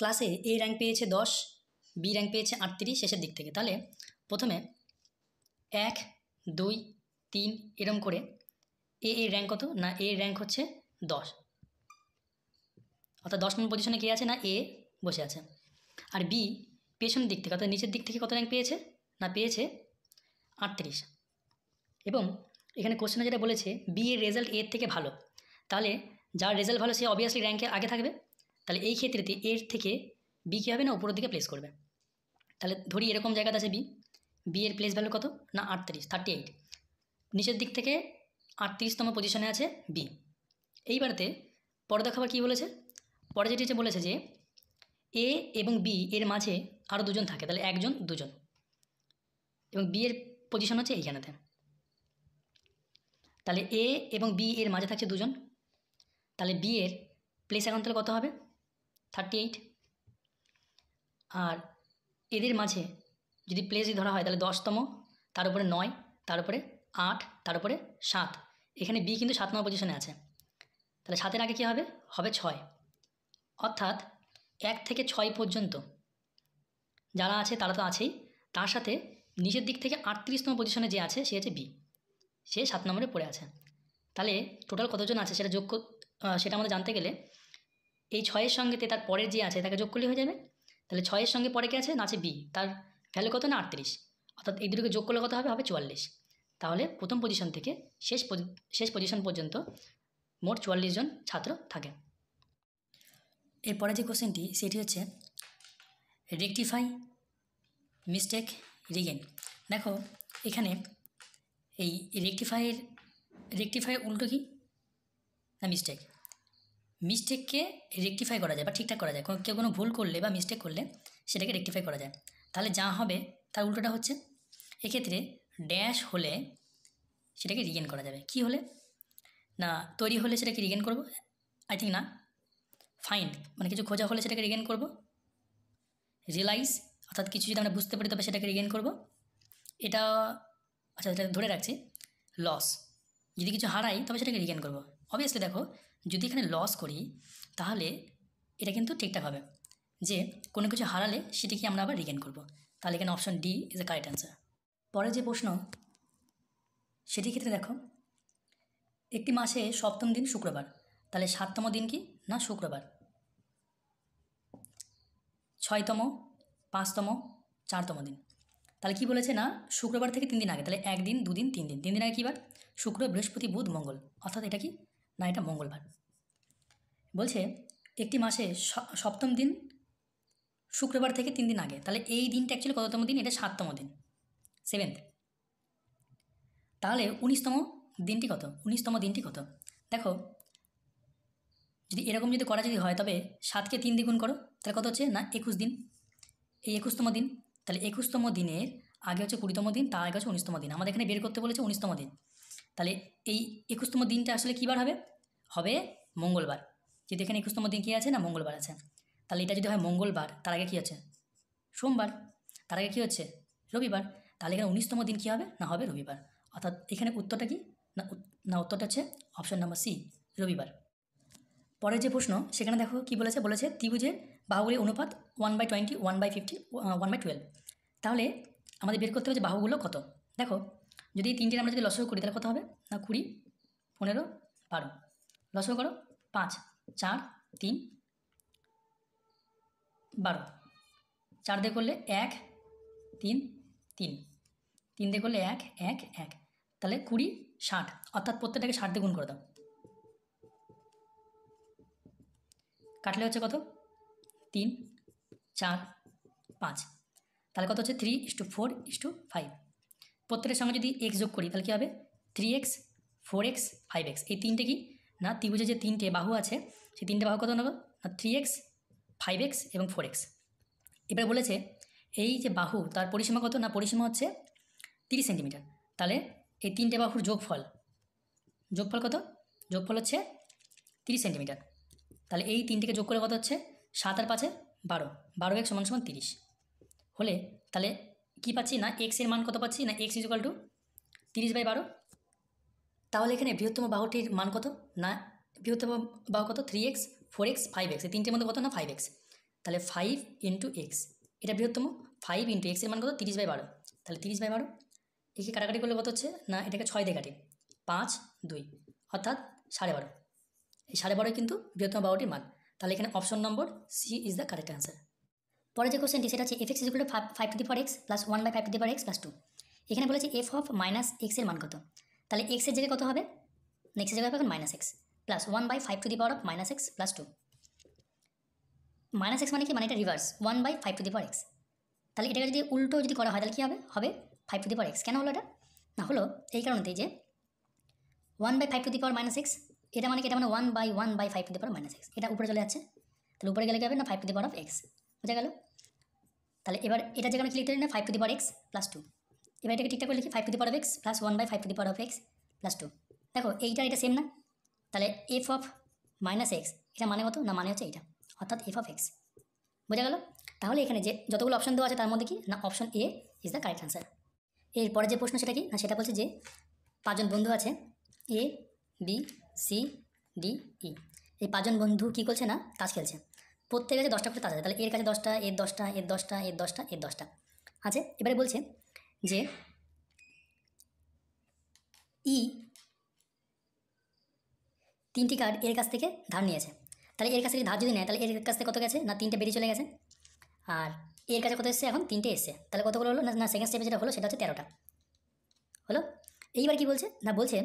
ক্লাসে এ র্যাঙ্ক পেয়েছে 10, B rank পেয়েছে 38 শেষের দিক থেকে। তাহলে প্রথমে 1, 2, 3 এরম করে এর র্যাঙ্ক কত না, এর র্যাঙ্ক হচ্ছে 10, অর্থাৎ 10 নম্বর পজিশনে কে আছে না এ বসে আছে। আর বি পেছনের দিক থেকে অর্থাৎ নিচের দিক থেকে কত র্যাঙ্ক পেয়েছে না পেয়েছে 38। এবং এখানে কোশ্চেনে যেটা বলেছে বি এর রেজাল্ট এর থেকে ভালো, তাহলে যার রেজাল্ট ভালো সে অবভিয়াসলি র্যাঙ্কে আগে থাকবে। তাহলে এই ক্ষেত্রেতে এর থেকে বি কী হবে না উপরের দিকে প্লেস করবে। তাহলে ধরি এরকম জায়গাতে আছে বি এর প্লেস ভ্যালু কত না 38, নিচের দিক থেকে 38তম পজিশনে আছে বি। এইবারেতে পরে দেখাবার কী বলেছে, পরে যেটি বলেছে যে এ এবং বি এর মাঝে আরও দুজন থাকে, তাহলে একজন দুজন, এবং বি এর পজিশন হচ্ছে এইখানেতে। তাহলে এ এবং বি এর মাঝে থাকছে দুজন, তাহলে বি এর প্লেস এখন তাহলে কত হবে 38। আর এদের মাঝে যদি প্লেস ধরা হয় তাহলে 10তম, তার উপরে 9, তার উপরে 8, তার উপরে 7। এখানে বি কিন্তু 7 নম্বর পজিশনে আছে, তাহলে 7-এর আগে কী হবে 6, অর্থাৎ 1 থেকে 6 পর্যন্ত যারা আছে তারা তো আছেই, তার সাথে নিচের দিক থেকে 38তম পজিশনে যে আছে সে হচ্ছে বি, সে 7 নম্বরে পড়ে আছে। তাহলে টোটাল কতজন আছে সেটা সেটা আমাদের জানতে গেলে এই 6-এর সঙ্গে তার পরের যে আছে তাকে যোগ করলে হয়ে যাবে। তাহলে 6-এর সঙ্গে পরে কে আছে না আছে বি, তার ভ্যালু কত না 38, অর্থাৎ এই দুটোকে যোগ করলে কত হবে 44। তাহলে প্রথম পজিশন থেকে শেষ পজিশন পর্যন্ত মোট 44 জন ছাত্র থাকে। এরপরে যে কোশ্চেনটি সেটি হচ্ছে রেকটিফাই মিস্টেক রিগেন। দেখো এখানে এই রেকটিফাইয়ের উল্টো কি না মিস্টেককে রেকটিফাই করা যায় বা ঠিকঠাক করা যায়, কেউ কোনো ভুল করলে বা মিস্টেক করলে সেটাকে রেকটিফাই করা যায়। তাহলে যা হবে তার উল্টোটা হচ্ছে, এক্ষেত্রে ড্যাশ হলে সেটাকে রিগেন করা যাবে। কি হলে না তৈরি হলে সেটাকে রিগেন করব, আই থিঙ্ক না ফাইন্ড মানে কিছু খোঁজা হলে সেটাকে রিগেন করব, রিয়েলাইজ অর্থাৎ কিছু যদি আমরা বুঝতে পারি তবে সেটাকে রিগেন করব। এটা আচ্ছা এটা ধরে রাখছি, লস যদি কিছু হারাই তবে সেটাকে রিগেন করব। অবভিয়াসলি দেখো যদি এখানে লস করি তাহলে এটা কিন্তু ঠিকঠাক হবে যে কোনো কিছু হারালে সেটিকে আমরা আবার রিগেন করব। তাহলে এখানে option D is a correct answer. পরে যে প্রশ্ন সেটির ক্ষেত্রে দেখো একটি মাসে 7ম দিন শুক্রবার, তাহলে 7তম দিন কি না শুক্রবার, 6তম, 5তম, 4তম দিন। তাহলে কি বলেছে না শুক্রবার থেকে 3 দিন আগে, তাহলে 1 দিন 2 দিন 3 দিন, 3 দিন আগে কী বার শুক্র, বৃহস্পতি, বুধ, মঙ্গল, অর্থাৎ এটা কি না এটা মঙ্গলবার। বলছে একটি মাসে 7ম দিন শুক্রবার থেকে 3 দিন আগে, তাহলে এই দিনটা অ্যাকচুয়ালি কততম দিন, এটা 7তম দিন 7th। তাহলে 19তম দিনটি কত, 19তম দিনটি কত, দেখো যদি এরকম যদি করা যদি হয় তবে 7কে 3 দিয়ে গুণ করো, তাহলে কত হচ্ছে না 21 দিন, এই 21তম দিন। তাহলে 21তম দিনের আগে হচ্ছে 20তম দিন, তার আগে হচ্ছে 19তম দিন। আমাদের এখানে বের করতে বলেছে 19তম দিন, তাহলে এই 21তম দিনটা আসলে কী বার হবে মঙ্গলবার, যেহেতু এখানে 21তম দিন কী আছে না মঙ্গলবার আছে। তাহলে এটা যদি হয় মঙ্গলবার, তার আগে কী আছে সোমবার, তার আগে কী হচ্ছে রবিবার, তাহলে এখানে 19তম দিন কী হবে না হবে রবিবার। অর্থাৎ এখানে উত্তরটা কি না উত্তরটা হচ্ছে অপশন নাম্বার সি রবিবার। পরের যে প্রশ্ন সেখানে দেখো কী বলেছে ত্রিভুজের বাহুগুলির অনুপাত 1/20, 1/50, 1/12। তাহলে আমাদের বের করতে হবে যে বাহুগুলো কত। দেখো যদি এই তিনটের আমরা যদি লসাগু করি তাহলে কত হবে না 20, 15, 12, লসাগু করো 5, 4, 3, 12, 4 দিয়ে করলে 1, 3, 3, 3 দিয়ে করলে 1, 1, 1, তাহলে 20, 60, অর্থাৎ প্রত্যেকটাকে 60 দিয়ে গুণ করে দাও, কাটলে হচ্ছে কত 3, 4, 5, তাহলে কত হচ্ছে 3:4:5। প্রত্যেকের সঙ্গে যদি x যোগ করি তাহলে কী হবে 3x, 4x, 5x। এই তিনটে কি না ত্রিভুজে যে 3টে বাহু আছে সেই 3টে বাহু কত নেব না 3x, 5x এবং 4x। এবার বলেছে এই যে বাহু তার পরিসীমা কত না পরিসীমা হচ্ছে 30 সেন্টিমিটার। তাহলে এই 3টে বাহুর যোগফল কত, যোগফল হচ্ছে 30 সেন্টিমিটার। তাহলে এই 3টিকে যোগ করে কত হচ্ছে 7 আর 5-এ 12, 12x = 30 হলে তাহলে কী পাচ্ছি না এক্সের মান কত পাচ্ছি না x = 30/12। তাহলে এখানে বৃহত্তম বাহুটির মান কত না বৃহত্তম বাহু কত 3x, 4x, 5x, এই তিনটের মধ্যে কত না 5x। তাহলে 5 ইন্টু এক্স, এটা বৃহত্তম। 5 ইন্টু এক্সের মান কত? 30/12। তাহলে 30/12 একে কাটাকাটি করলে কত হচ্ছে না, এটাকে 6 দিয়ে কাটি, 5 2 অর্থাৎ 12.5। এই 12.5 কিন্তু বৃহত্তম বাহুটির মান। তাহলে এখানে option number C is the correct answer. পরে যে কোশ্চেনটি সেটা হচ্ছে f(x) = 5 to the power x plus 1/5 to the power x plus 2। এখানে বলেছে f অফ মাইনাস এক্স এর মান কত। তাহলে এক্স এর জায়গায় কত হবে, নেক্সটের জায়গায় হবে minus x plus 1/5 to the power of minus x plus 2। Minus x মানে কি, মানে এটা reverse 1/5 to the power x। তাহলে এটাকে যদি উল্টো যদি করা হয় তাহলে কী হবে, হবে 5 to the power x। কেন হলো এটা না, হলো এই কারণেই যে 1/5 to the power minus x, এটা মানে কি, এটা মানে 1/5 to the power minus x, এটা উপরে চলে যাচ্ছে। তাহলে উপরে গেলে কী হবে না, 5 to the power of x, বোঝা গেল। তাহলে এবার এটা যেখানে কি লিখতে পারি না, 5 to the power x plus 2। এবার এটাকে ঠিকঠাক করে লিখি 5 to the power of x plus 1/5 to the power of x plus 2। দেখো এইটা এটা সেম না, তাহলে এফ অফ মাইনাস এক্স এটা মানে কত না, মানে হচ্ছে এইটা, অর্থাৎ এফ অফ এক্স, বোঝা গেল। তাহলে এখানে যে যতগুলো অপশন দেওয়া আছে তার মধ্যে কি না, option A is the correct answer. এরপরে যে প্রশ্ন সেটা কি না, সেটা বলছে যে 5 জন বন্ধু আছে এ বি সি ডি ই। এই 5 জন বন্ধু কী করছে না, তাস খেলছে। প্রত্যেক কাছে 10টা করে তাস আছে, তাহলে এর কাছে 10টা, এর 10টা, এর 10টা, এর 10টা, এর 10টা আছে। এবারে বলছে যে ই 3টি কার্ড এর কাছ থেকে ধার নিয়েছে। তাহলে এর কাছ থেকে ধার যদি নেয় তাহলে এর কাছ থেকে কত গেছে না, 3টে বেরিয়ে চলে গেছে। আর এর কাছে কত এসছে, এখন 3টে এসছে। তাহলে কতগুলো হলো না, সেকেন্ড স্টেপে যেটা হলো সেটা হচ্ছে 13টা হলো। এইবার কি বলছে না, বলছে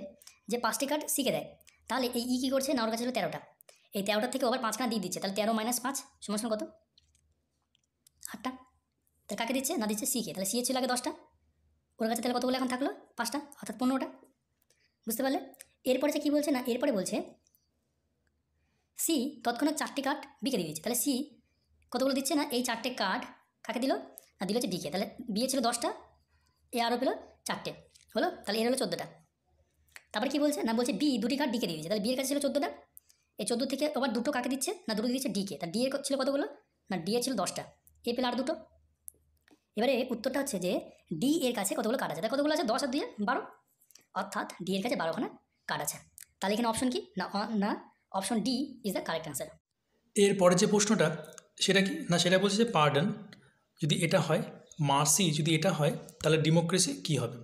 যে 5টি কার্ড সিকে দেয়। তাহলে এই ই কী করছে না, ওর কাছে ছিল 13টা, এই 13টার থেকে আবার 5খানা দিয়ে দিচ্ছে। তাহলে 13 - 5 সমান কত, 8টা। তাহলে কাকে দিচ্ছে না, দিচ্ছে সিকে। তাহলে সি এর ছিল আগে 10টা, ওর কাছে তাহলে কতগুলো এখন থাকলো, 5টা, অর্থাৎ 15টা। বুঝতে পারলে। এরপরে যে কী বলছে না, এরপরে বলছে সি তৎক্ষণাৎ 4টি কার্ড বিকে দিয়ে দিচ্ছে। তাহলে সি কতগুলো দিচ্ছে না, এই 4টে কার্ড কাকে দিল না, দিল হচ্ছে ডিকে। তাহলে বিয়ে ছিল 10টা, এ আরও পেলো 4টে, হলো। তাহলে এর হলো 14টা। তারপরে কী বলছে না, বলছে বি 2টি কার্ড ডিকে দিয়ে দিচ্ছে। তাহলে বিয়ের কাছে ছিল 14টা, এই 14 থেকে আবার 2টো কাকে দিচ্ছে না, 2টো দিচ্ছে ডিকে। তার ডি এর ছিল কতগুলো না, ডি এর ছিল 10টা, এ পেলো আর 2টো। এবারে উত্তরটা হচ্ছে যে ডি এর কাছে কতগুলো কার্ড আছে, তার কতগুলো আছে, 10 আর 2 12, অর্থাৎ ডি এর কাছে 12খানা কার্ড আছে। তাহলে এখানে অপশন কি না, না option D is the correct answer. এরপরে যে প্রশ্নটা সেটা কি না, সেটা বলছে যে পার্ডন যদি এটা হয়, মার্সি যদি এটা হয়, তাহলে ডেমোক্রেসি কী হবে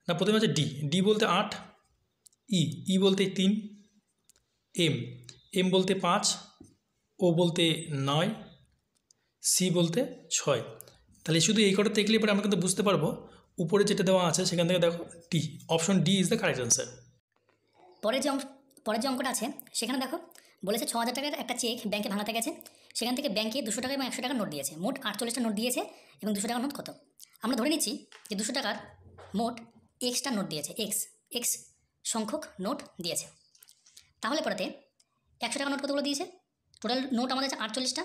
না। প্রথমে আছে ডি বলতে 8, ই বলতে 3, এম বলতে 5, ও বলতে 9, সি বলতে 6। তাহলে শুধু এই কটা দেখলে পরে আমরা কিন্তু বুঝতে পারবো উপরে যেটা দেওয়া আছে সেখান থেকে দেখো D, option D is the correct answer. পরের যে অঙ্কটা আছে সেখানে দেখো বলেছে 6000 টাকার একটা চেক ব্যাংকে ভাঙাতে গেছে, সেখান থেকে ব্যাংকে 200 টাকা এবং 100 টাকার নোট দিয়েছে, মোট 48টা নোট দিয়েছে এবং 200 টাকার নোট কত। আমরা ধরে নিচ্ছি যে 200 টাকার মোট এক্সটা নোট দিয়েছে, এক্স সংখ্যক নোট দিয়েছে। তাহলে পরেতে 100 টাকার নোট কতগুলো দিয়েছে, টোটাল নোট আমাদের আছে 48টা।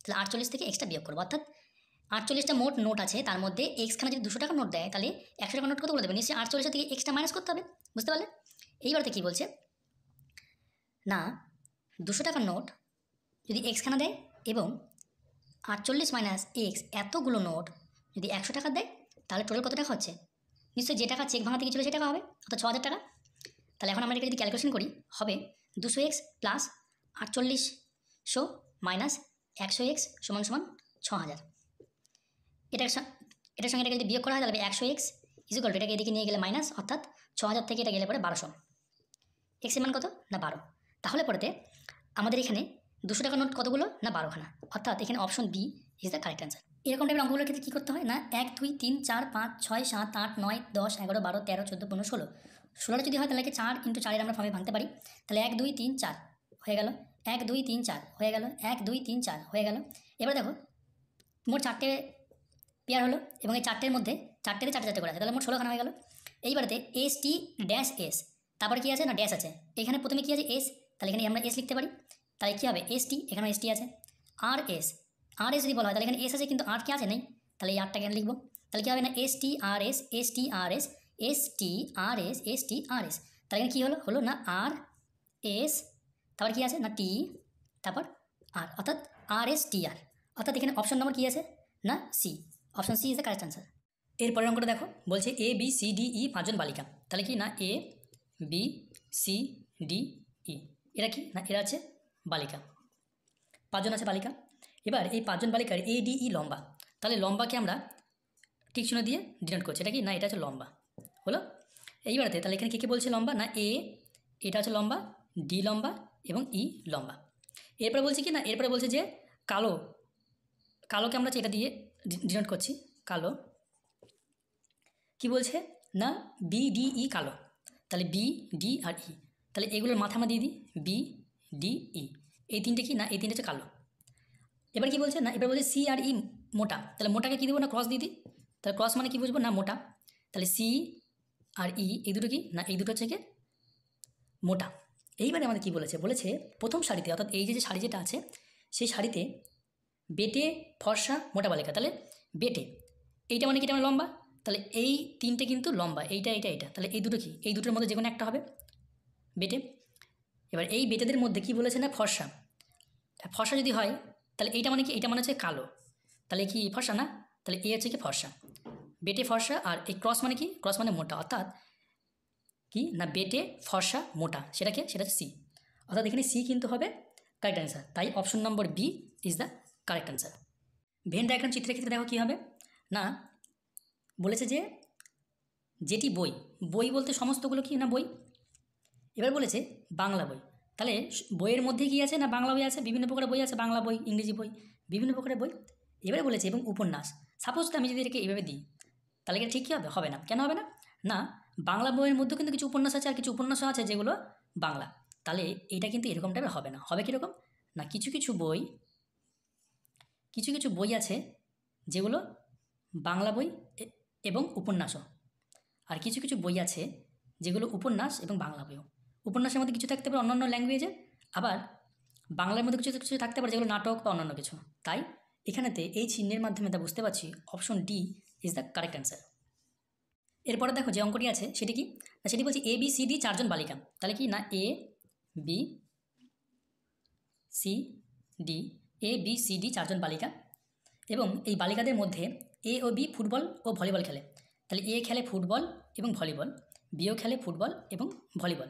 তাহলে 48 থেকে এক্সটা বিয়োগ করবো, অর্থাৎ 48টা মোট নোট আছে, তার মধ্যে এক্সখানে যদি 200 টাকার নোট দেয় তাহলে 100 টাকার নোট কতগুলো দেবে, নিশ্চয়ই 48 থেকে এক্সটা মাইনাস করতে হবে। বুঝতে পারলে। এইবারতে কী বলছে না, 200 টাকার নোট যদি এক্সখানা দেয় এবং 48 মাইনাস এক্স এতগুলো নোট যদি 100 টাকা দেয় তাহলে টোটাল কত টাকা হচ্ছে, নিশ্চয়ই যে টাকা চেক ভাঙাতে গিয়েছিল সে টাকা হবে, অর্থাৎ 6000 টাকা। তাহলে এখন আমরা এটা যদি ক্যালকুলেশন করি হবে 200x প্লাস 4800 মাইনাস 100x সমান 6000। এটার সঙ্গে এটাকে যদি বিয়োগ করা হয় তাহলে 100x ইকুয়াল টু এটাকে এদিকে নিয়ে গেলে মাইনাস, অর্থাৎ 6000 থেকে এটা গেলে পরে 1200, এক্স এর মান কত না 12। তাহলে পরেতে আমাদের এখানে 200 টাকার নোট কতগুলো না 12খানা, অর্থাৎ এখানে option B is the correct answer. এরকম টাইপের অঙ্কগুলোর ক্ষেত্রে কী করতে হয় না, 1 2 3 4 5 6 7 8 9 10 11 12 13 14 15 16, 16টা যদি হয় তাহলে 4 × 4 আমরা ফর্মে ভাঙতে পারি। তাহলে 1 2 3 4 হয়ে গেল, 1 2 3 4 হয়ে গেল, 1 2 3 4 হয়ে গেল। এবার দেখো মোট 4টে পেয়ার হলো এবং এই 4টের মধ্যে 4টেতে 4টে করে আছে, তাহলে মোট 16খানা হয়ে গেল। এইবারেতে এস টি ড্যাশ এস, তারপরে কী আছে না ড্যাশ আছে, এখানে প্রথমে কী আছে এস, তাহলে এখানে আমরা এস লিখতে পারি। তাহলে কী হবে এস টি, এখানেও এস টি আছে। আর এস যদি বলা হয় তাহলে এখানে এস আছে কিন্তু আর কি আছে নেই, তাহলে এই আরটাকে এখানে লিখবো। তাহলে কী হবে না এস টি আর এস, এস টি আর এস, এস টি আর এস, এস টি আর এস। তাহলে এখানে কী হলো না আর এস, তারপর কী আছে না টি, তারপর আর, অর্থাৎ আর এস টি আর, অর্থাৎ এখানে অপশন নম্বর কী আছে না C, option C is the correct answer. এরপরের অঙ্কটা দেখো বলছে A B C D E 5 জন বালিকা। তাহলে কি না A B C D E এরা কি না এরা আছে বালিকা, 5 জন আছে বালিকা। এবার এই 5 জন বালিকার ADE লম্বা, তাহলে লম্বাকে আমরা টিক চিহ্ন দিয়ে ডিনোট করছি, এটা কি না এটা হচ্ছে লম্বা হলো। এইবারেতে তাহলে এখানে কে বলছে লম্বা, না A এটা হচ্ছে লম্বা, D লম্বা এবং E লম্বা। এরপরে বলছে কি না, এরপরে বলছে যে কালোকে আমরা এটা দিয়ে ডিনোট করছি, কালো কি বলছে না BDE কালো, তাহলে BD আর E, তাহলে এগুলোর মাথা আমরা দিয়ে দিই BDE, এই তিনটে কি না এই তিনটে হচ্ছে কালো। এবার কি বলছে না, এবার বলছে C আর E মোটা, তাহলে মোটাকে কী দেবো না ক্রস দিয়ে দিই, তাহলে ক্রস মানে কি বুঝবো না মোটা, তাহলে C আর E এই দুটো কি না এই দুটো হচ্ছে কি মোটা। এইবারে আমাদের কি বলেছে, বলেছে প্রথম সারিতে অর্থাৎ এই যে শাড়ি যেটা আছে সেই শাড়িতে বেটে ফর্সা মোটা বালিকা, তাহলে বেটে এইটা মানে কি এটা মানে লম্বা, তাহলে এই তিনটে কিন্তু লম্বা, এইটা এইটা এইটা, তাহলে এই দুটো কি এই দুটোর মধ্যে যে কোনো একটা হবে বেটে। এবার এই বেটেদের মধ্যে কি বলেছে না ফর্সা, ফর্সা যদি হয় তাহলে এইটা মানে কি এইটা মানে হচ্ছে কালো, তাহলে কি ফর্সা না, তাহলে এ হচ্ছে কি ফর্সা, বেটে ফর্সা, আর এই ক্রস মানে কি ক্রস মানে মোটা, অর্থাৎ কি না বেটে ফর্সা মোটা, সেটা হচ্ছে সি, অর্থাৎ এখানে সি কিন্তু হবে কারেক্ট অ্যান্সার, তাই option number B is the correct answer. Venn diagram চিত্রের ক্ষেত্রে দেখো কী হবে না, বলেছে যে যেটি বই, বই বলতে সমস্তগুলো কি না বই, এবার বলেছে বাংলা বই, তাহলে বইয়ের মধ্যে কি আছে না বাংলা বই আছে, বিভিন্ন প্রকারের বই আছে, বাংলা বই ইংরেজি বই বিভিন্ন প্রকারের বই। এবারে বলেছে এবং উপন্যাস, সাপোজ আমি যদি এটাকে এইভাবে দিই তাহলে কি ঠিক কী হবে, হবে না, কেন হবে না, না বাংলা বইয়ের মধ্যেও কিন্তু কিছু উপন্যাস আছে আর কিছু উপন্যাসও আছে যেগুলো বাংলা, তাহলে এটা কিন্তু এরকম টাইপের হবে না, হবে কীরকম না কিছু কিছু বই আছে যেগুলো বাংলা বই এবং উপন্যাসও, আর কিছু কিছু বই আছে যেগুলো উপন্যাস এবং বাংলা বইও, উপন্যাসের মধ্যে কিছু থাকতে পারে অন্যান্য ল্যাঙ্গুয়েজের, আবার বাংলার মধ্যে কিছু কিছু থাকতে পারে যেগুলো নাটক বা অন্যান্য কিছু, তাই এখানেতে এই চিহ্নের মাধ্যমে তা বুঝতে পারছি option D is the correct answer. এরপরে দেখো যে অঙ্কটি আছে সেটি কি না, সেটি বলছি ABCD 4 জন বালিকা, তাহলে কি না ABCD 4 জন বালিকা, এবং এই বালিকাদের মধ্যে A ও B ফুটবল ও ভলিবল খেলে, তাহলে A খেলে ফুটবল এবং ভলিবল, বিও খেলে ফুটবল এবং ভলিবল।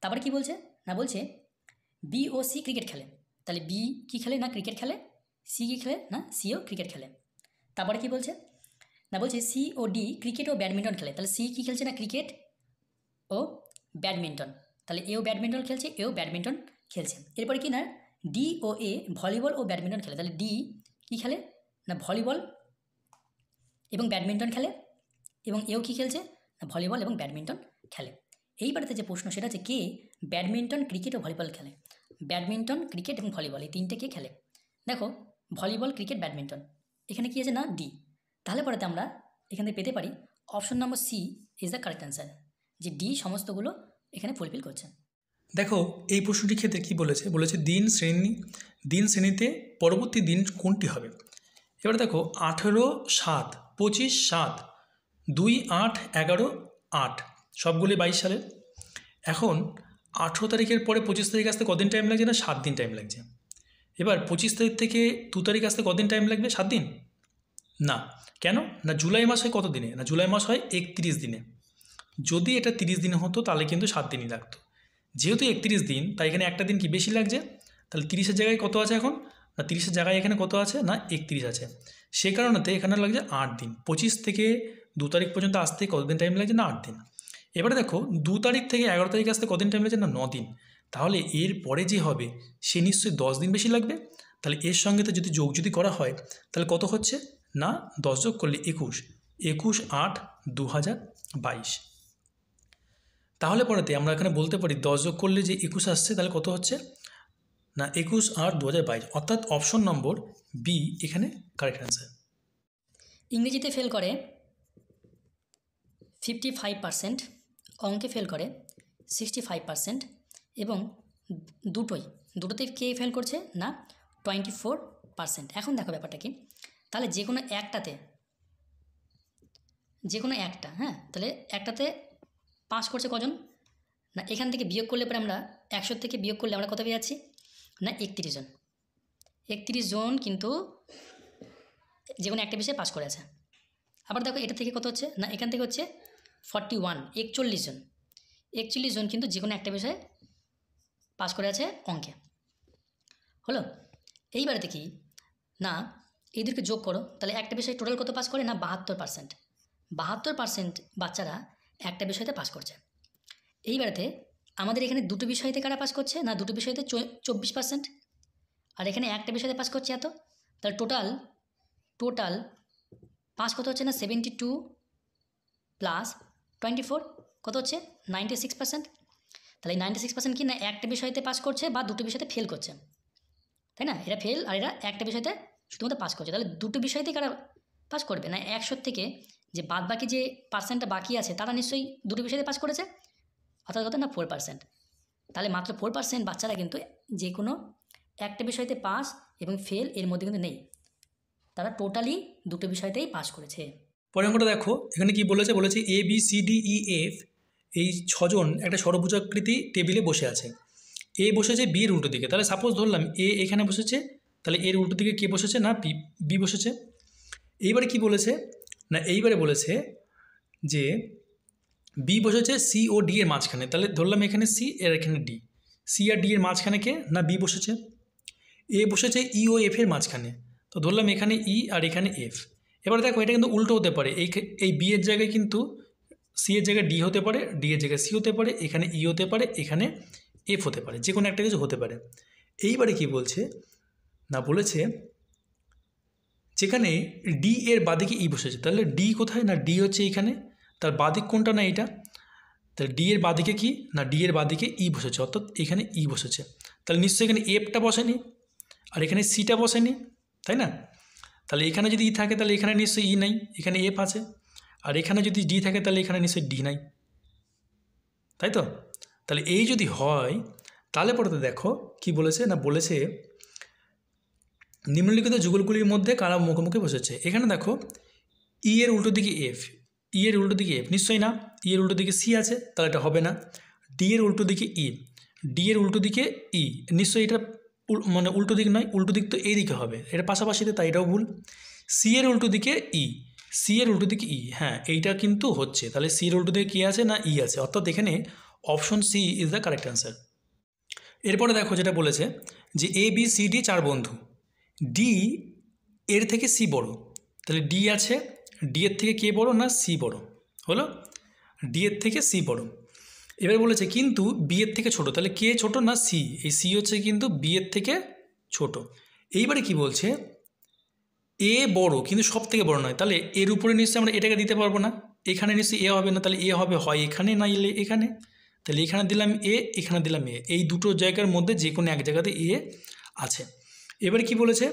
তারপরে কি বলছে না, বলছে B ও C ক্রিকেট খেলে, তাহলে B কি খেলে না ক্রিকেট খেলে, C কি খেলে না Cও ক্রিকেট খেলে। তারপরে কি বলছে না, বলছে C ও D ক্রিকেট ও ব্যাডমিন্টন খেলে, তাহলে C কি খেলছে না ক্রিকেট ও ব্যাডমিন্টন, তাহলে এও ব্যাডমিন্টন খেলছে এও ব্যাডমিন্টন খেলছে। এরপরে কি না D ও A ভলিবল ও ব্যাডমিন্টন খেলে, তাহলে D কি খেলে না ভলিবল এবং ব্যাডমিন্টন খেলে, এবং এও কি খেলছে না ভলিবল এবং ব্যাডমিন্টন খেলে। এইবারেতে যে প্রশ্ন সেটা হচ্ছে কে ব্যাডমিন্টন ক্রিকেট ও ভলিবল খেলে, ব্যাডমিন্টন ক্রিকেট এবং ভলিবল এই তিনটে কে খেলে, দেখো ভলিবল ক্রিকেট ব্যাডমিন্টন, এখানে কি আছে না ডি, তাহলে পরেতে আমরা এখান থেকে পেতে পারি option number C is the correct answer, যে ডি সমস্তগুলো এখানে ফুলফিল করছে। দেখো এই প্রশ্নটির ক্ষেত্রে কী বলেছে, বলেছে দিন শ্রেণীতে পরবর্তী দিন কোনটি হবে। এবার দেখো 18, 7, 25, 7, 2, 8, 11, 8 সবগুলি 22 সালের। এখন 18 তারিখের পরে 25 তারিখ আসতে কদিন টাইম লাগছে না 7 দিন টাইম লাগছে। এবার 25 তারিখ থেকে 2 তারিখ আসতে কদিন টাইম লাগবে 7 দিন না, কেন না জুলাই মাস হয় কত দিনে না জুলাই মাস হয় 31 দিনে, যদি এটা 30 দিনে হতো তাহলে কিন্তু 7 দিনই লাগতো, যেহেতু 31 দিন তাই এখানে একটা দিন কি বেশি লাগছে, তাহলে 30-এর জায়গায় কত আছে এখন না 30-এর জায়গায় এখানে কত আছে না 31 আছে, সেই কারণেতে এখানে লাগছে 8 দিন, 25 থেকে 2 তারিখ পর্যন্ত আসতে কতদিন টাইম লাগছে না 8 দিন। এবারে দেখো 2 তারিখ থেকে 11 তারিখ আসতে কদিন টাইম লাগছে না 9 দিন, তাহলে এর পরে যে হবে সে নিশ্চয়ই 10 দিন বেশি লাগবে, তাহলে এর সঙ্গে তো যদি যোগ যদি করা হয় তাহলে কত হচ্ছে না 10 যোগ করলে 21, 21/8/2022, তাহলে পরেতে আমরা এখানে বলতে পারি 10 যোগ করলে যে 21 আসছে তাহলে কত হচ্ছে না 21/8/2022, অর্থাৎ অপশন নম্বর বি এখানে কারেক্ট অ্যান্সার। ইংরেজিতে ফেল করে 55%, অঙ্কে ফেল করে 65%, এবং দুটোতে কে ফেল করছে না 24%। এখন দেখো ব্যাপারটা কি, তাহলে যে কোনো একটা হ্যাঁ, তাহলে একটাতে পাস করছে কজন না, এখান থেকে বিয়োগ করলে পরে আমরা 100 থেকে বিয়োগ করলে আমরা কত পেয়ে যাচ্ছি না 31 জন, 31 জন কিন্তু যে কোনো একটা বিষয়ে পাস করে আছে। আবার দেখো এটা থেকে কত হচ্ছে না এখান থেকে হচ্ছে 41, 41 জন কিন্তু যে কোনো একটা বিষয়ে পাস করে আছে অঙ্কে হলো। এইবারেতে কি না এই দুটোকে যোগ করো, তাহলে একটা বিষয়ে টোটাল কত পাস করে না 72%। 72% বাচ্চারা একটা বিষয়তে পাস করছে। এইবারেতে আমাদের এখানে দুটো বিষয়তে কারা পাস করছে না দুটো বিষয়তে 24%, আর এখানে একটা বিষয়তে পাস করছে এত, তাহলে টোটাল পাস কত হচ্ছে না 72 প্লাস 24 কত হচ্ছে 96%। তাহলে এই 96% কি না একটা বিষয়তে পাস করছে বা দুটো বিষয়তে ফেল করছে, তাই না? এরা ফেল আর এরা একটা বিষয়তে শুধুমাত্র পাস করছে। তাহলে দুটো বিষয়তেই কারা পাস করবে না 100 থেকে যে বাদ বাকি যে পার্সেন্টটা বাকি আছে তারা নিশ্চয়ই দুটো বিষয়তে পাস করেছে, অর্থাৎ কত না 4%। তাহলে মাত্র 4% বাচ্চারা কিন্তু যে কোনো একটা বিষয়তে পাস এবং ফেল এর মধ্যে কিন্তু নেই, তারা টোটালি দুটো বিষয়তেই পাস করেছে। পরের অঙ্কটা দেখো, এখানে কি বলেছে, বলেছে A B C D E F এই ছজন একটা ষড়ভুজাকৃতি টেবিলে বসে আছে। এ বসেছে বি এর উল্টো দিকে, তাহলে সাপোজ ধরলাম এ এখানে বসেছে, তাহলে এর উল্টো দিকে কে বসেছে না বি বসেছে। এইবারে কি বলেছে না এইবারে বলেছে যে বি বসেছে সি ও ডি এর মাঝখানে, তাহলে ধরলাম এখানে সি এর এখানে ডি, সি আর ডি এর মাঝখানে কে না বি বসেছে। এ বসেছে ই ও এফ এর মাঝখানে, তো ধরলাম এখানে ই আর এখানে এফ। এবার দেখো এটা কিন্তু উল্টো হতে পারে, এই বি এর জায়গায় কিন্তু সি এর জায়গায় ডি হতে পারে, ডি এর জায়গায় সি হতে পারে, এখানে ই হতে পারে, এখানে এফ হতে পারে, যে কোনো একটা কিছু হতে পারে। এইবারে কি বলছে না বলেছে যেখানে ডি এর বাদিকে ই বসেছে, তাহলে ডি কোথায় না ডি হচ্ছে এইখানে, তার বাদিক কোনটা না এইটা, তাহলে ডি এর বাদিকে কি না ডি এর বাদিকে ই বসেছে, অর্থাৎ এখানে ই বসেছে। তাহলে নিশ্চয়ই এখানে এফটা বসেনি আর এখানে সিটা বসেনি, তাই না? তাহলে এখানে যদি ই থাকে তাহলে এখানে নিশ্চয়ই ই নাই, এখানে এফ আছে, আর এখানে যদি ডি থাকে তাহলে এখানে নিশ্চয়ই ডি নাই, তাই তো? তাহলে এই যদি হয় তাহলে পরে তো দেখো কি বলেছে না বলেছে নিম্নলিখিত যুগলগুলির মধ্যে কারা মুখোমুখি বসেছে। এখানে দেখো ই এর উল্টো দিকে এফ, ই এর উল্টো দিকে এফ নিশ্চয়ই না, ই এর উল্টো দিকে সি আছে তাহলে এটা হবে না। ডি এর উল্টো দিকে ই, ডি এর উল্টো দিকে ই নিশ্চয়ই এটা মানে উল্টো দিক নয়, উল্টো দিক তো এই দিকে হবে, এটা পাশাপাশিতে, তাই এটাও ভুল। সি এর উল্টো দিকে ই, সি এর উল্টো দিকে ই, হ্যাঁ এইটা কিন্তু হচ্ছে, তাহলে সি এর উল্টো দিকে কী আছে না ই আছে, অর্থাৎ এখানে option C is the correct answer. এরপরে দেখো যেটা বলেছে যে এ বি সি ডি চার বন্ধু, ডি এর থেকে সি বড়, তাহলে ডি আছে, ডি এর থেকে কে বড় না সি বড়, হলো ডি এর থেকে সি বড়। এবার বলেছে কিন্তু বি এর থেকে ছোট, তাহলে কে ছোট না সি, এই সি হচ্ছে কিন্তু বি এর থেকে ছোট। এইবারে কি বলছে এ বড় কিন্তু সব থেকে বড় নয়, তাহলে এর উপরে নিশ্চয়ই আমরা এটাকে দিতে পারবো না, এখানে নিশ্চয়ই এ হবে না, তাহলে এ হবে হয় এখানে না এলে এখানে, তাহলে এখানে দিলাম এ এখানে দিলাম এ, এই দুটো জায়গার মধ্যে যে কোনো এক জায়গাতে এ আছে। এবারে কি বলেছে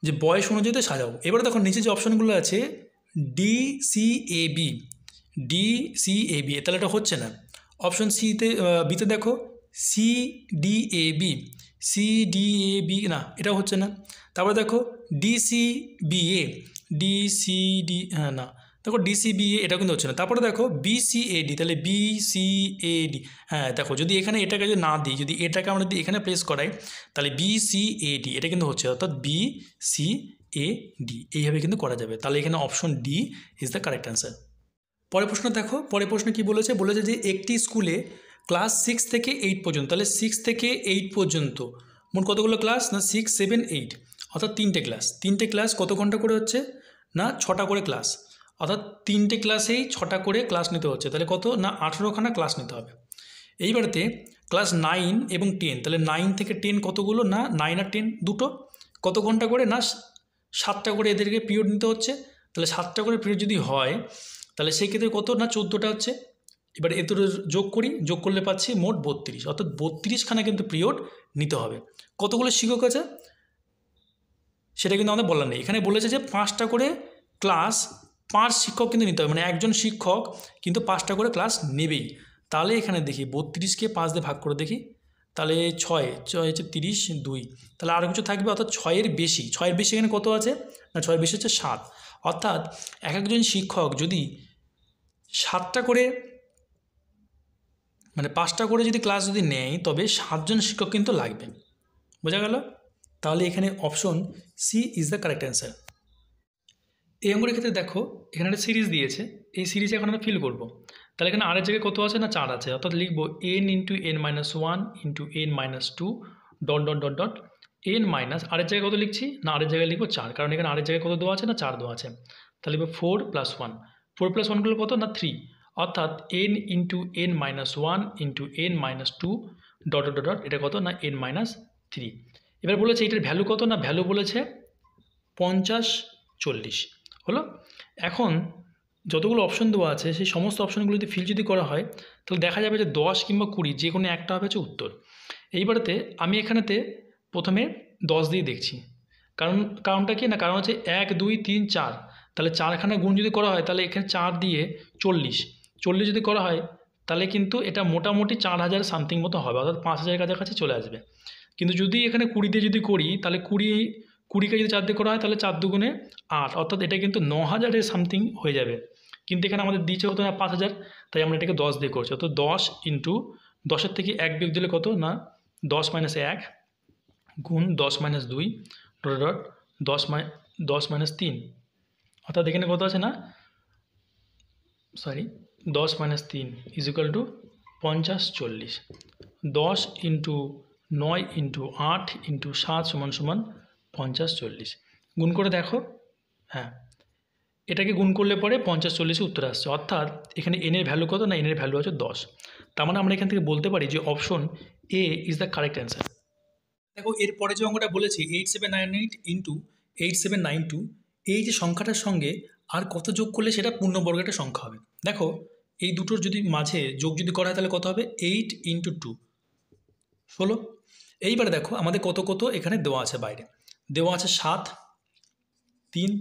যে বয়স অনুযায়ী সাজাও। এবারে দেখো নিচে যে অপশানগুলো আছে D C A B, D C A B, তাহলে এটা হচ্ছে না। অপশন সিতে বিতে দেখো C D A B, C D A B না এটাও হচ্ছে না। তারপরে দেখো D C B A, D C D হ্যাঁ না দেখো ডি সি বি এ এটা কিন্তু হচ্ছে না। তারপরে দেখো বি সি এ ডি, তাহলে বি সি এ ডি, হ্যাঁ দেখো যদি এখানে এটাকে যদি না দিই, যদি এটাকে আমরা যদি এখানে প্লেস করাই তাহলে বি সি এ ডি এটা কিন্তু হচ্ছে, অর্থাৎ বি সি এ ডি এইভাবে কিন্তু করা যাবে, তাহলে এখানে option D is the correct answer. পরের প্রশ্ন দেখো, পরের প্রশ্ন কি বলেছে, বলেছে যে একটি স্কুলে ক্লাস 6 থেকে 8 পর্যন্ত, তাহলে 6 থেকে 8 পর্যন্ত মোট কতগুলো ক্লাস না 6, 7, 8, অর্থাৎ তিনটে ক্লাস কত ঘন্টা করে হচ্ছে না 6টা করে ক্লাস, অর্থাৎ তিনটে ক্লাসেই 6টা করে ক্লাস নিতে হচ্ছে, তাহলে কত না 18খানা ক্লাস নিতে হবে। এইবারেতে ক্লাস 9 এবং 10, তাহলে 9 থেকে 10 কতগুলো না 9 আর 10 দুটো, কত ঘন্টা করে না 7টা করে এদেরকে পিরিয়ড নিতে হচ্ছে, তাহলে 7টা করে পিরিয়ড যদি হয় তাহলে সেই ক্ষেত্রে কত না 14টা হচ্ছে। এবার এত যোগ করি, যোগ করলে পাচ্ছি মোট 32, অর্থাৎ 32খানা কিন্তু পিরিয়ড নিতে হবে। কতগুলো শিক্ষক আছে সেটা কিন্তু আমাদের বলার নেই, এখানে বলেছে যে 5টা করে ক্লাস 5 শিক্ষক কিন্তু নিতে হবে, মানে একজন শিক্ষক কিন্তু 5টা করে ক্লাস নেবেই। তাহলে এখানে দেখি 32কে 5 দিয়ে ভাগ করে দেখি, তাহলে 6 হচ্ছে 30, 2, তাহলে আরও কিছু থাকবে, অর্থাৎ 6-এর বেশি এখানে কত আছে না 6-এর বেশি হচ্ছে 7, অর্থাৎ এক একজন শিক্ষক যদি 7টা করে মানে 5টা করে যদি ক্লাস যদি নেয় তবে 7জন শিক্ষক কিন্তু লাগবে, বোঝা গেল? তাহলে এখানে option C is the correct answer. এই অঙ্কের ক্ষেত্রে দেখো এখানে একটা সিরিজ দিয়েছে, এই সিরিজে এখন আমরা ফিল করব, তাহলে এখানে আরের জায়গায় কত আছে না 4 আছে, অর্থাৎ লিখবো n × n - 1 × n - 2 ... N minus আরের জায়গায় কত লিখছি না আরের জায়গায় লিখবো 4, কারণ এখানে আরের জায়গায় কত দেওয়া আছে না 4 দেওয়া আছে। তাহলে লিখবো 4 + 1, 4 + 1 করলে কত না 3, অর্থাৎ n into n minus 1 into n minus 2 dot dot dot এটা কত না n মাইনাস 3। এবার বলেছে এটার ভ্যালু কত না ভ্যালু বলেছে 50 40 হলো। এখন যতগুলো অপশন দেওয়া আছে সেই সমস্ত অপশনগুলো যদি ফিল যদি করা হয় তাহলে দেখা যাবে যে 10 কিংবা 20 যে কোনো একটা হবে হচ্ছে উত্তর। এইবারেতে আমি এখানেতে প্রথমে 10 দিয়ে দেখছি, কারণটা কি না কারণ হচ্ছে 1 2 3 4, তাহলে 4খানা গুণ যদি করা হয় তাহলে এখানে 4 দিয়ে 40 যদি করা হয় তাহলে কিন্তু এটা মোটামুটি 4000 সামথিং মতো হবে, অর্থাৎ 5000 কাছাকাছি চলে আসবে। কিন্তু যদি এখানে 20 দিয়ে যদি করি তাহলে 20কে যদি 4 দিয়ে করা হয় তাহলে 4 দুগুণে 8, অর্থাৎ এটা কিন্তু 9000 সামথিং হয়ে যাবে। কিন্তু এখানে আমাদের দিচ্ছে কত না 5000, তাই আমরা এটাকে 10 দিয়ে করছি। অর্থাৎ 10 ইন্টু 10-এর থেকে 1 বিয়োগ দিলে কত না 10 - 1 গুণ 10 - 2 ডট ডট 10 - 3, অর্থাৎ এখানে কত আছে না 10 - 3 = 50 40। 10 ইন্টু 9 ইন্টু 8 ইন্টু 7 = 50 40। গুণ করে দেখো, হ্যাঁ এটাকে গুণ করলে পরে 50 40 উত্তর আসছে, অর্থাৎ এখানে এনের ভ্যালু কত না এনের ভ্যালু আছে 10। তার মানে আমরা এখান থেকে বলতে পারি যে option A is the correct answer. দেখো এরপরে যে অঙ্কটা বলেছি 8798 ইন্টু 8792, এই যে সংখ্যাটার সঙ্গে আর কত যোগ করলে সেটা পূর্ণবর্গের একটা সংখ্যা হবে। দেখো এই দুটোর যদি মাঝে যোগ যদি করা হয় তাহলে কত হবে 8 ইন্টু 2 16। এইবারে দেখো আমাদের কত কত এখানে দেওয়া আছে, বাইরে দেওয়া আছে 7 3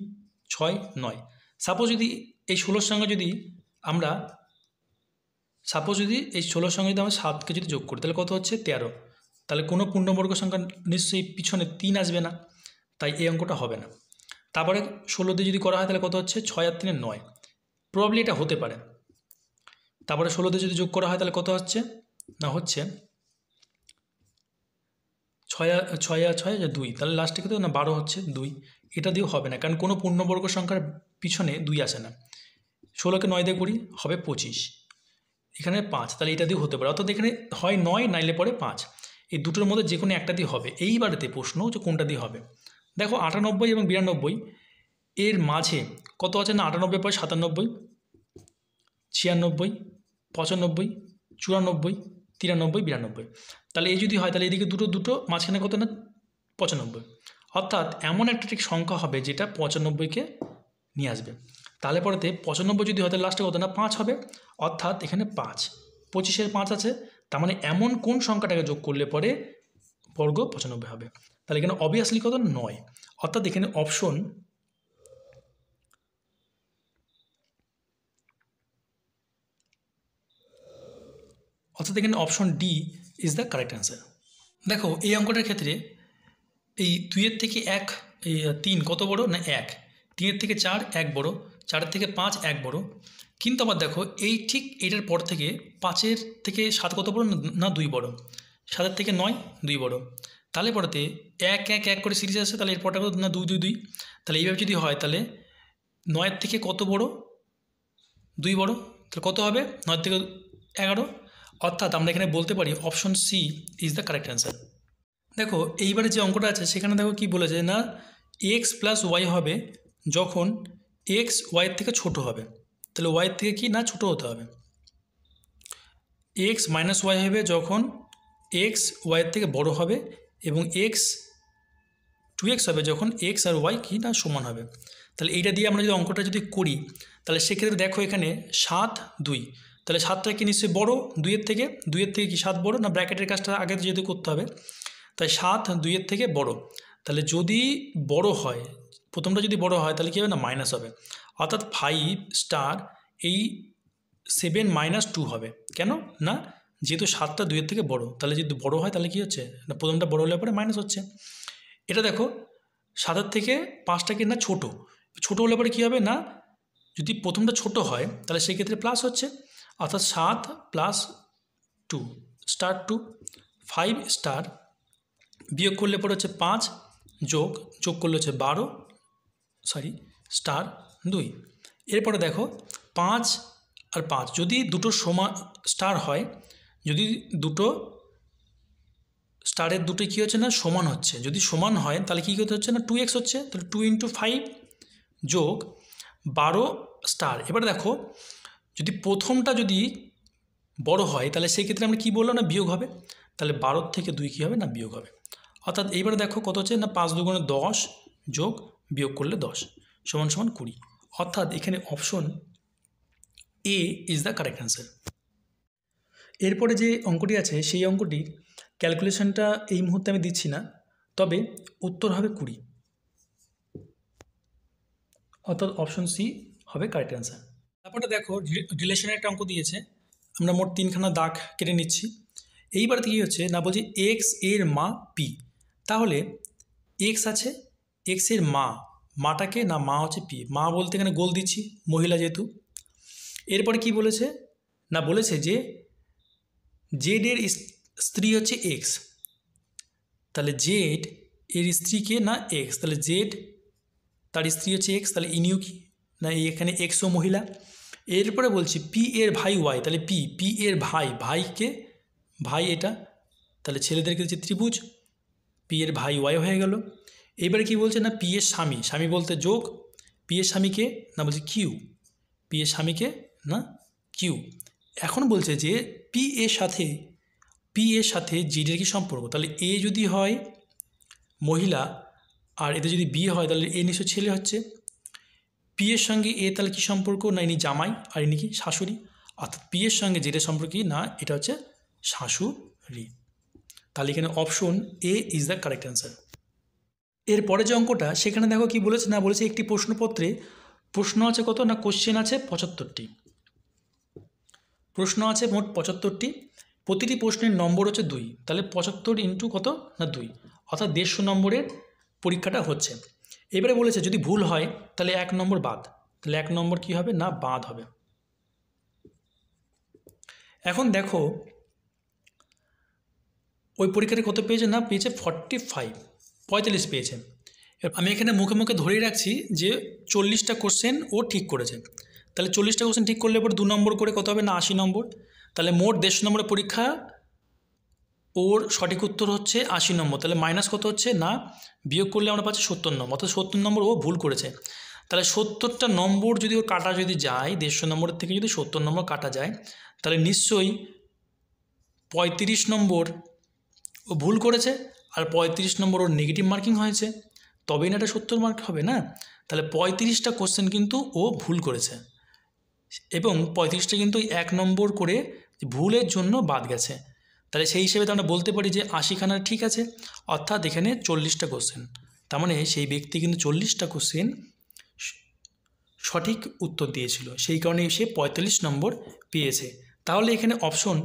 6 9। সাপোজ যদি এই 16-র সঙ্গে যদি আমরা এই 16-র সঙ্গে যদি আমরা 7কে যদি যোগ করি তাহলে কত হচ্ছে 13, তাহলে কোনো পূর্ণবর্গ সংখ্যা নিশ্চয়ই পিছনে 3 আসবে না, তাই এই অঙ্কটা হবে না। তারপরে 16 দিয়ে যদি করা হয় তাহলে কত হচ্ছে 6 আর 3 9, প্রবাবলি এটা হতে পারে। তারপরে 16 দিয়ে যদি যোগ করা হয় তাহলে কত হচ্ছে না হচ্ছে 6 আর 6 2, তাহলে লাস্টে কত না 12 হচ্ছে 2, এটা দিয়েও হবে না, কারণ কোনো পূর্ণবর্গ সংখ্যার পিছনে 2 আসে না। 16কে 9 দিয়ে করি হবে 25, এখানে 5, তাহলে এটা দিয়ে হতে পারে, অর্থাৎ এখানে হয় 9 নাইলে পরে 5, এই দুটোর মধ্যে যে কোনো একটা দিয়ে হবে। এইবারেতে প্রশ্ন যে কোনটা দিয়ে হবে। দেখো 98 এবং 92 এর মাঝে কত আছে না 98 পরে 97 96 95 94 93 92, তাহলে এই যদি হয় তাহলে এদিকে দুটো মাঝখানে কত না 95, অর্থাৎ এমন একটা ঠিক সংখ্যা হবে যেটা 95কে নিয়ে আসবে। তাহলে পরেতে 95 যদি হয় তাহলে লাস্টে কত না 5 হবে, অর্থাৎ এখানে 5 25-এর 5 আছে, তার মানে এমন কোন সংখ্যাটাকে যোগ করলে পরে বর্গ 95 হবে। তাহলে এখানে অবভিয়াসলি কত 9, অর্থাৎ এখানে option D is the correct answer. দেখো এই অঙ্কটার ক্ষেত্রে এই 2-এর থেকে 1 এই 3 কত বড় না 1, 3-এর থেকে 4 1 বড়, 4-এর থেকে 5 1 বড়, কিন্তু আবার দেখো এই ঠিক এটার পর থেকে 5-এর থেকে 7 কত বড় না 2 বড়, 7-এর থেকে 9 2 বড়, তাহলে পরেতে 1 1 1 করে সিরিজ আসছে, তাহলে এরপরটা কত না 2 2 2, তাহলে এইভাবে যদি হয় তাহলে 9-এর থেকে কত বড় 2 বড়, তাহলে কত হবে 9 থেকে 11, অর্থাৎ আমরা এখানে বলতে পারি option C is the correct answer. দেখো এইবারে যে অঙ্কটা আছে সেখানে দেখো কি বলেছে না এক্স প্লাস ওয়াই হবে যখন এক্স ওয়াইয়ের থেকে ছোট হবে, তাহলে ওয়াইয়ের থেকে কি না ছোট হতে হবে। এক্স মাইনাস ওয়াই হবে যখন এক্স ওয়াইয়ের থেকে বড় হবে, এবং এক্স 2x হবে যখন এক্স আর ওয়াই কি না সমান হবে। তাহলে এইটা দিয়ে আমরা যদি অঙ্কটা যদি করি তাহলে সেক্ষেত্রে দেখো এখানে 7 2, তাহলে 7টা কি নিশ্চয়ই বড় 2-এর থেকে কি 7 বড় না, ব্র্যাকেটের কাজটা আগে যেহেতু করতে হবে, তাই 7 2-এর থেকে বড়, তাহলে যদি বড় হয় প্রথমটা যদি বড় হয় তাহলে কী হবে না মাইনাস হবে, অর্থাৎ 5 স্টার এই 7 - 2 হবে। কেন না যেহেতু 7টা 2-এর থেকে বড়, তাহলে যদি বড় হয় তাহলে কী হচ্ছে না প্রথমটা বড় হলে পরে মাইনাস হচ্ছে। এটা দেখো 7-এর থেকে 5টা কি না ছোটো হলে পরে কী হবে না, যদি প্রথমটা ছোট হয় তাহলে সেই ক্ষেত্রে প্লাস হচ্ছে, অর্থাৎ 7 + 2 স্টার 2, 5 স্টার বিয়োগ করলে পরে হচ্ছে 5 যোগ করলে হচ্ছে 12 স্টার 2। এরপরে দেখো 5 আর 5 যদি দুটো সমান স্টার হয়, যদি দুটো স্টারের দুটোই কী হচ্ছে না সমান হচ্ছে, যদি সমান হয় তাহলে কী করতে হচ্ছে না 2x হচ্ছে, তাহলে 2 × 5 যোগ 12 স্টার। এবার দেখো যদি প্রথমটা যদি বড় হয় তাহলে সেই ক্ষেত্রে আমরা কী বললাম না বিয়োগ হবে, তাহলে 12 থেকে 2 কী হবে না বিয়োগ হবে। অর্থাৎ এইবারে দেখো কত হচ্ছে না 5 × 2 = 10 যোগ বিয়োগ করলে 10 সমান সমান 20। অর্থাৎ এখানে option A is the correct answer. এরপরে যে অঙ্কটি আছে সেই অঙ্কটির ক্যালকুলেশনটা এই মুহূর্তে আমি দিচ্ছি না, তবে উত্তর হবে 20, অর্থাৎ অপশন সি হবে কারেক্ট অ্যান্সার। তারপরে দেখো রিলেশনের একটা অঙ্ক দিয়েছে, আমরা মোট 3খানা দাগ কেটে নিচ্ছি। এইবার কী হচ্ছে না বলছি এক্স এর মা পি, তাহলে এক্স আছে, এক্স এর মাটাকে না মা হচ্ছে পি, মা বলতে এখানে গোল দিচ্ছি মহিলা যেহেতু। এরপরে কি বলেছে না বলেছে যে জেড এর স্ত্রী হচ্ছে এক্স, তাহলে জেড এর স্ত্রীকে না এক্স, তাহলে জেড তার স্ত্রী হচ্ছে এক্স, তাহলে ইনিউ কি না এখানে এক্সও মহিলা। এরপরে বলছি পি এর ভাই ওয়াই, তাহলে পি এর ভাইকে ভাই এটা, তাহলে ছেলেদেরকে হচ্ছে ত্রিভুজ, পি এর ভাই ওয়াই হয়ে গেল। এবারে কি বলছে না পি এর স্বামী বলতে যোগ, পি এর স্বামীকে না বলছে কিউ, পি এর স্বামীকে না কিউ। এখন বলছে যে পি এর সাথে জিডের কি সম্পর্ক, তাহলে এ যদি হয় মহিলা আর এতে যদি বি হয় তাহলে এ নিশ্চয় ছেলে হচ্ছে। পি এর সঙ্গে এ তাহলে কী সম্পর্ক না ইনি জামাই আর ইনি কি শাশুড়ি, অর্থাৎ পি এর সঙ্গে জেডের সম্পর্ক কি না এটা হচ্ছে শাশুড়ি। তাহলে এখানে option A is the correct answer. এরপরে যে অঙ্কটা সেখানে দেখো কি বলেছে না বলেছে একটি প্রশ্নপত্রে প্রশ্ন আছে কত না কোশ্চেন আছে 75টি, প্রশ্ন আছে মোট 75টি, প্রতিটি প্রশ্নের নম্বর হচ্ছে 2, তাহলে 75 × কত না 2, অর্থাৎ 150 নম্বরের পরীক্ষাটা হচ্ছে। এবারে বলেছে যদি ভুল হয় তাহলে 1 নম্বর বাদ, তাহলে 1 নম্বর কি হবে না বাদ হবে। এখন দেখো ওই পরীক্ষাতে কত পেয়েছে না পেয়েছে 45 পেয়েছে। আমি এখানে মুখে মুখে ধরেই রাখছি যে 40টা কোশ্চেন ও ঠিক করেছে, তাহলে 40টা কোশ্চেন ঠিক করলে পর 2 নম্বর করে কত হবে না 80 নম্বর, তাহলে মোট 150 নম্বরের পরীক্ষা ওর সঠিক উত্তর হচ্ছে 80 নম্বর, তাহলে মাইনাস কত হচ্ছে না বিয়োগ করলে আমরা পাচ্ছি 70 নম্বর, অর্থাৎ 70 নম্বর ও ভুল করেছে। তাহলে 70টা নম্বর যদি ওর কাটা যদি যায় 150 নম্বরের থেকে যদি 70 নম্বর কাটা যায় তাহলে নিশ্চয়ই 35 নম্বর ও ভুল করেছে, আর 35 নম্বর ওর নেগেটিভ মার্কিং হয়েছে, তবেই না এটা 70 মার্ক হবে না। তাহলে 35টা কোশ্চেন কিন্তু ও ভুল করেছে এবং 35টা কিন্তু 1 নম্বর করে ভুলের জন্য বাদ গেছে, তাহলে সেই হিসেবে তো আমরা বলতে পারি যে 80খানা ঠিক আছে, অর্থাৎ এখানে 40টা কোশ্চেন, তার মানে সেই ব্যক্তি কিন্তু 40টা কোশ্চেন সঠিক উত্তর দিয়েছিল, সেই কারণে সে 45 নম্বর পেয়েছে। তাহলে এখানে অপশন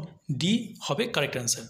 ডি হবে কারেক্ট অ্যান্সার।